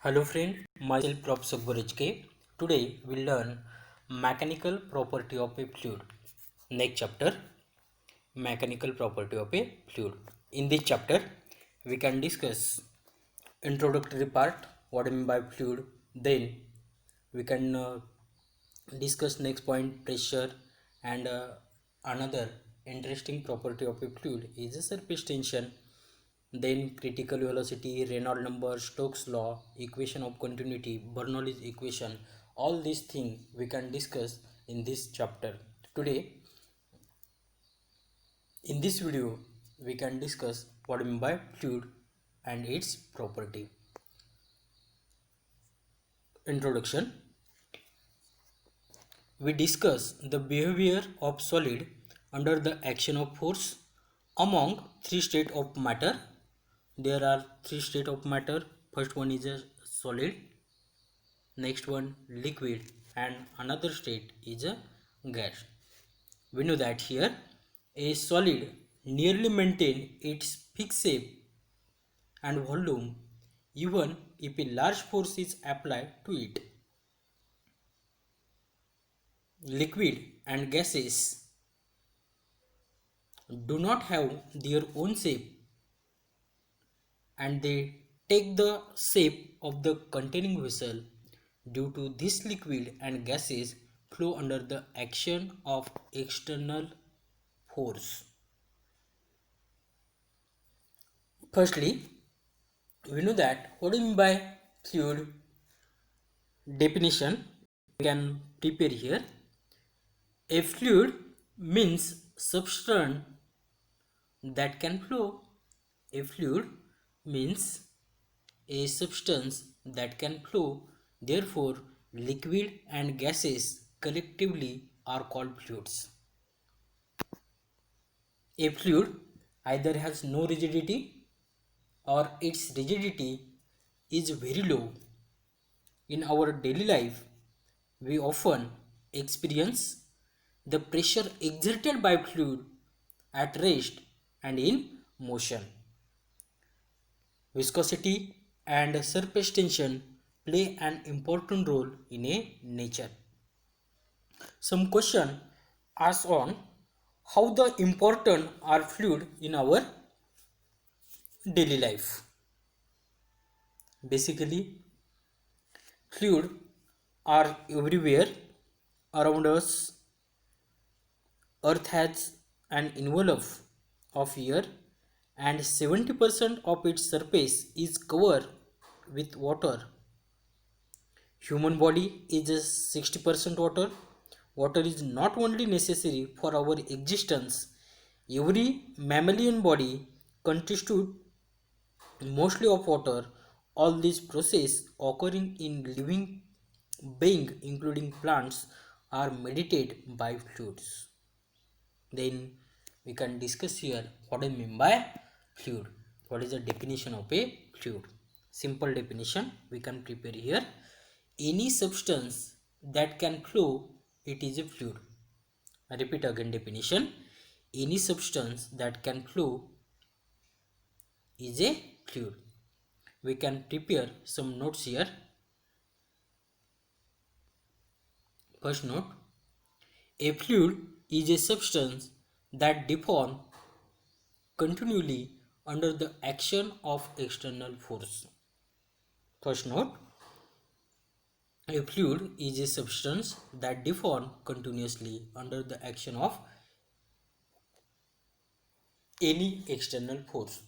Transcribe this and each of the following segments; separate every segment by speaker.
Speaker 1: Hello friend, myself Professor Gorejke. Today we'll learn mechanical property of a fluid. Next chapter, mechanical property of a fluid. In this chapter, we can discuss introductory part, what I mean by fluid. Then we can discuss next point pressure and another interesting property of a fluid is a surface tension, then critical velocity, Reynolds number, Stokes law, equation of continuity, Bernoulli's equation. All these things we can discuss in this chapter. Today, in this video, we can discuss what I mean by fluid and its property. Introduction. We discuss the behavior of solid under the action of force among three states of matter. There are three states of matter. First one is a solid, next one liquid, and another state is a gas. We know that here a solid nearly maintain its fixed shape and volume even if a large force is applied to it. Liquid and gases do not have their own shape and they take the shape of the containing vessel. Due to this, liquid and gases flow under the action of external force. Firstly, we know that what do you mean by fluid definition we can prepare here. A fluid means substance that can flow. A fluid means a substance that can flow. Therefore, liquid and gases collectively are called fluids. A fluid either has no rigidity or its rigidity is very low. In our daily life, we often experience the pressure exerted by fluid at rest and in motion. Viscosity and surface tension play an important role in a nature. Some question ask on how the important are fluid in our daily life. Basically, fluid are everywhere around us. Earth has an envelope of air and 70% of its surface is covered with water. Human body is 60% water. Water is not only necessary for our existence. Every mammalian body consists mostly of water. All these processes occurring in living being including plants are mediated by fluids. Then we can discuss here what I mean by fluid. What is the definition of a fluid? Simple definition we can prepare here. Any substance that can flow, it is a fluid. I repeat again definition. Any substance that can flow is a fluid. We can prepare some notes here. First note, a fluid is a substance that deforms continually under the action of external force. First note, a fluid is a substance that deforms continuously under the action of any external force.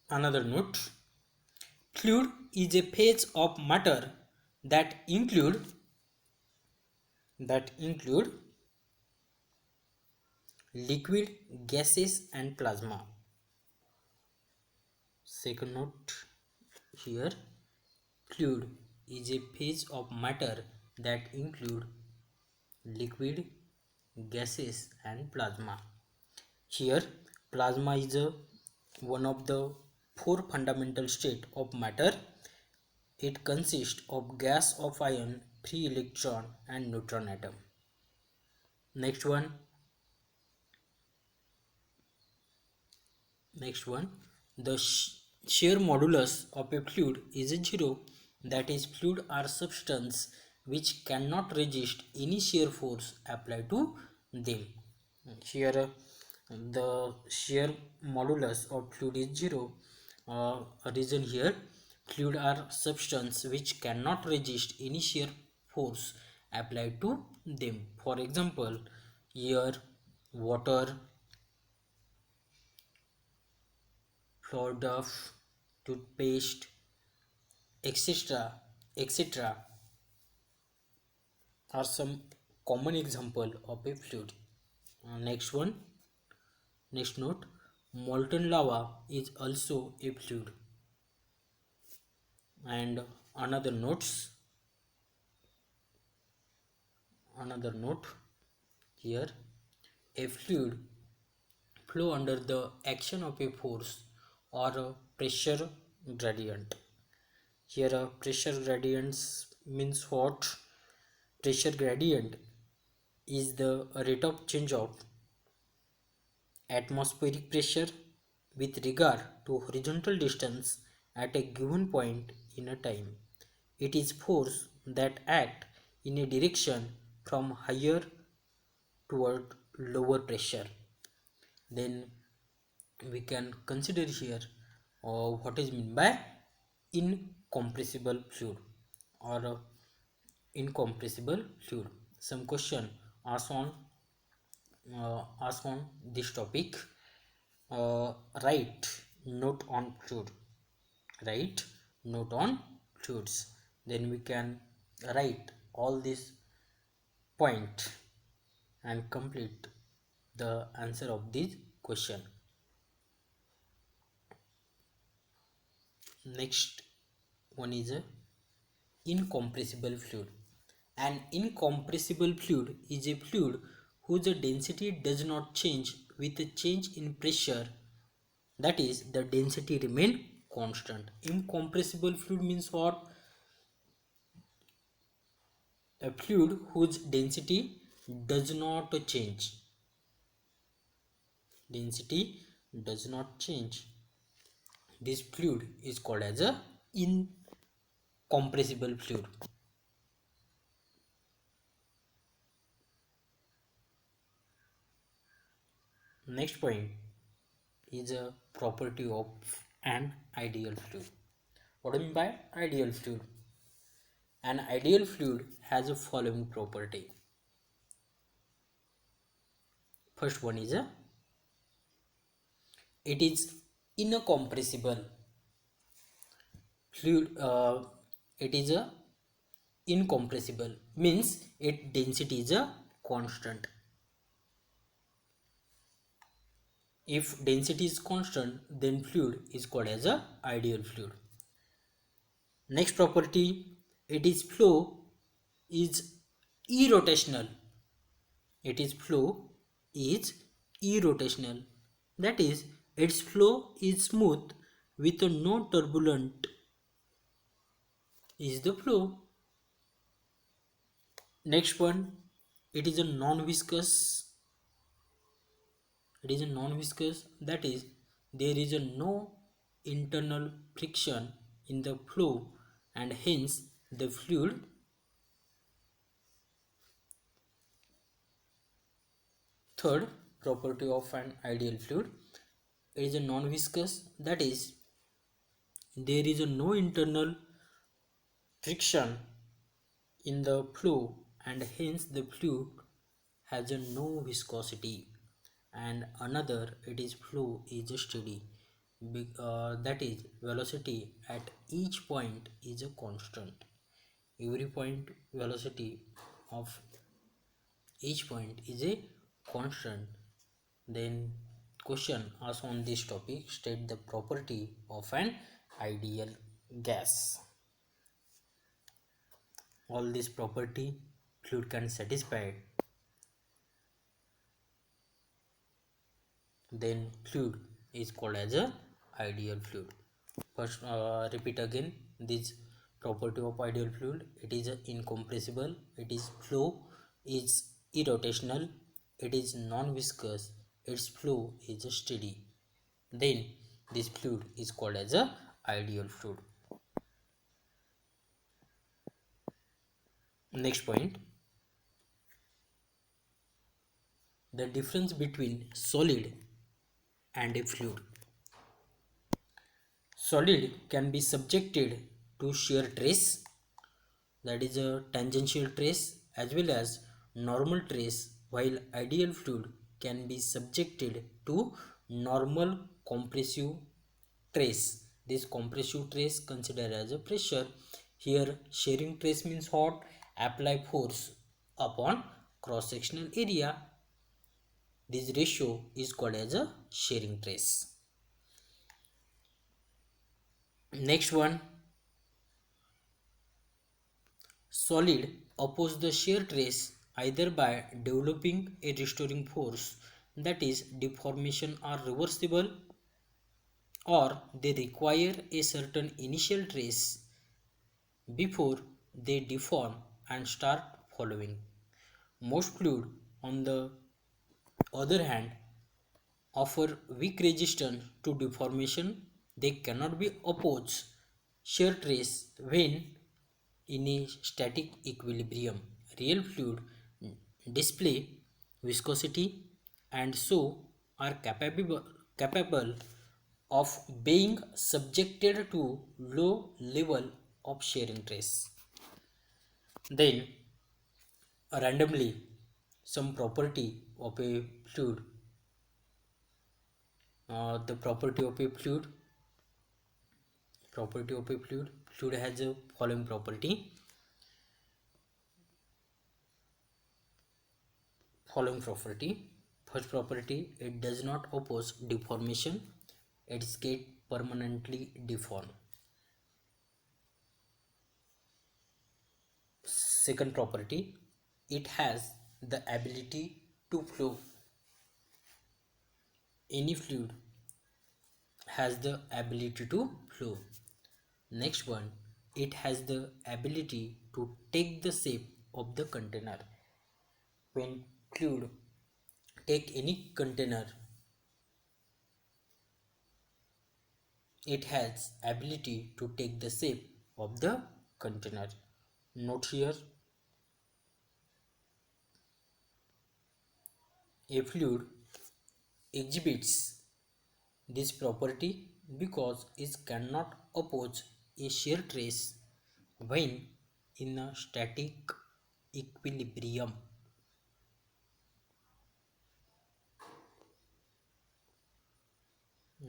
Speaker 1: Another note, fluid is a phase of matter that include liquid, gases and plasma. Second note here, fluid is a phase of matter that include liquid, gases and plasma. Here plasma is one of the four fundamental states of matter. It consists of gas of ion, free electron and neutron atom. Next one, Next one, the shear modulus of a fluid is a zero. That is, fluid are substance which cannot resist any shear force applied to them. Here, the shear modulus of fluid is zero. A reason here, fluid are substance which cannot resist any shear force applied to them. For example, air, water, flour dough, toothpaste, etc. etc. are some common example of a fluid. Next one, next note, molten lava is also a fluid. And another notes, another note here, a fluid flow under the action of a force or a pressure gradient. Here a pressure gradients means what? Pressure gradient is the rate of change of atmospheric pressure with regard to horizontal distance at a given point in a time. It is force that act in a direction from higher toward lower pressure. Then we can consider here what is meant by incompressible fluid or incompressible fluid. Some question asked on this topic. uh, write note on fluid, write note on fluids. Then we can write all these point and complete the answer of this question. Next one is a incompressible fluid. An incompressible fluid is a fluid whose density does not change with a change in pressure. That is, the density remain constant. Incompressible fluid means what? A fluid whose density does not change. Density does not change. This fluid is called as a incompressible fluid. Next point is a property of an ideal fluid. What do I mean by ideal fluid? An ideal fluid has a following property. First one is it is incompressible fluid. It is a incompressible means its density is a constant. If density is constant, then fluid is called as a ideal fluid. Next property, it is flow is irrotational. It is flow is irrotational. That is, its flow is smooth with a no turbulent is the flow. Next one, it is a non-viscous. It is a non-viscous. That is, there is a no internal friction in the flow and hence the fluid. Third property of an ideal fluid, it is a non-viscous. That is, there is a no internal friction in the flow and hence the fluid has a no viscosity. And another, it is flow is steady. That is, velocity at each point is a constant. Every point velocity of each point is a constant. Then question asked on this topic, state the property of an ideal gas. All this property fluid can satisfy, then fluid is called as a ideal fluid. First repeat again this property of ideal fluid. It is incompressible, it is flow is irrotational, it is non-viscous, its flow is steady. then this fluid is called as a ideal fluid. Next point, the difference between solid and a fluid. Solid can be subjected to shear trace, that is a tangential trace, as well as normal trace, while ideal fluid can be subjected to normal compressive trace. This compressive trace considered as a pressure. Here shearing trace means what? Apply force upon cross sectional area. This ratio is called as a shearing trace. Next one, solid oppose the shear trace either by developing a restoring force, that is deformation are reversible, or they require a certain initial trace before they deform and start following. Most fluid, on the other hand, offer weak resistance to deformation. They cannot be opposed shear trace when in a static equilibrium. Real fluid display viscosity and so are capable of being subjected to low level of shearing trace. Then randomly some property of a fluid, the property of a fluid has a following property. First property, it does not oppose deformation, it gets permanently deformed. Second property, it has the ability to flow. Any fluid has the ability to flow. Next one, it has the ability to take the shape of the container. When fluid take any container, it has ability to take the shape of the container. Note here, a fluid exhibits this property because it cannot oppose a shear trace when in a static equilibrium.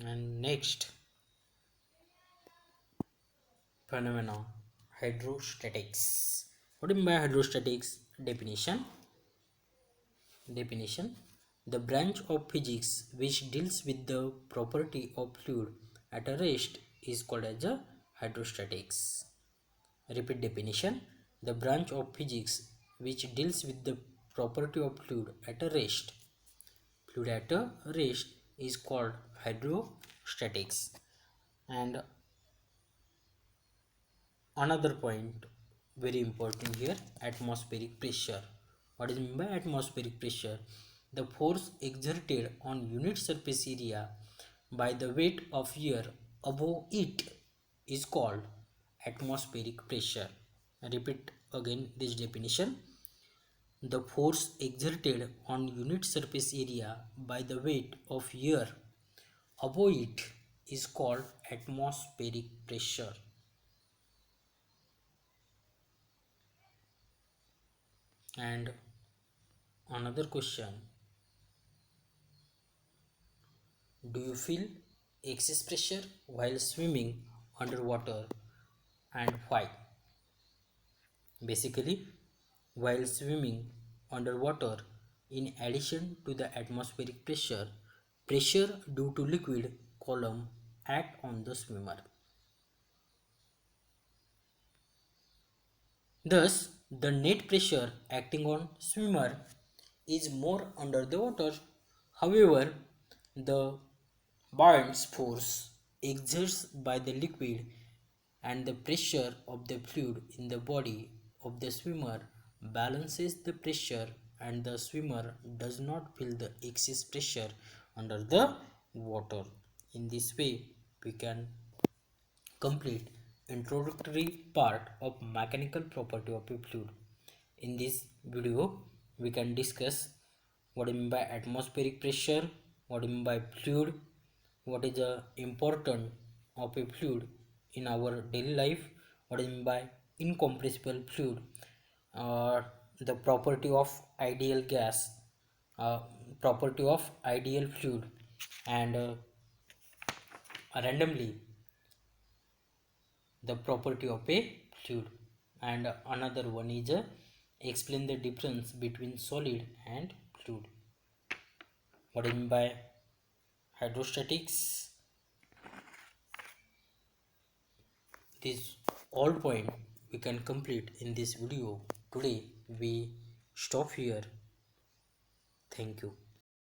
Speaker 1: And next phenomena, hydrostatics. What do you mean by hydrostatics? Definition: the branch of physics which deals with the property of fluid at a rest is called as a hydrostatics. Repeat definition: the branch of physics which deals with the property of fluid at a rest. Fluid at a rest is called hydrostatics. And another point very important here, atmospheric pressure. What is meant by atmospheric pressure? The force exerted on unit surface area by the weight of air above it is called atmospheric pressure. I repeat again this definition: the force exerted on unit surface area by the weight of air above it is called atmospheric pressure. And another question, do you feel excess pressure while swimming underwater and why? Basically, while swimming underwater, in addition to the atmospheric pressure, pressure due to liquid column act on the swimmer. Thus, the net pressure acting on swimmer is more under the water. However, the buoyant force exerted by the liquid and the pressure of the fluid in the body of the swimmer balances the pressure, and the swimmer does not feel the excess pressure under the water. In this way we can complete introductory part of mechanical property of a fluid. In this video we can discuss what I mean by atmospheric pressure, what I mean by fluid, what is the importance of a fluid in our daily life, what I mean by incompressible fluid, the property of ideal gas, uh, property of ideal fluid, and randomly the property of a fluid. And another one is explain the difference between solid and fluid, what I mean by hydrostatics. This all point we can complete in this video. Today we stop here. Thank you.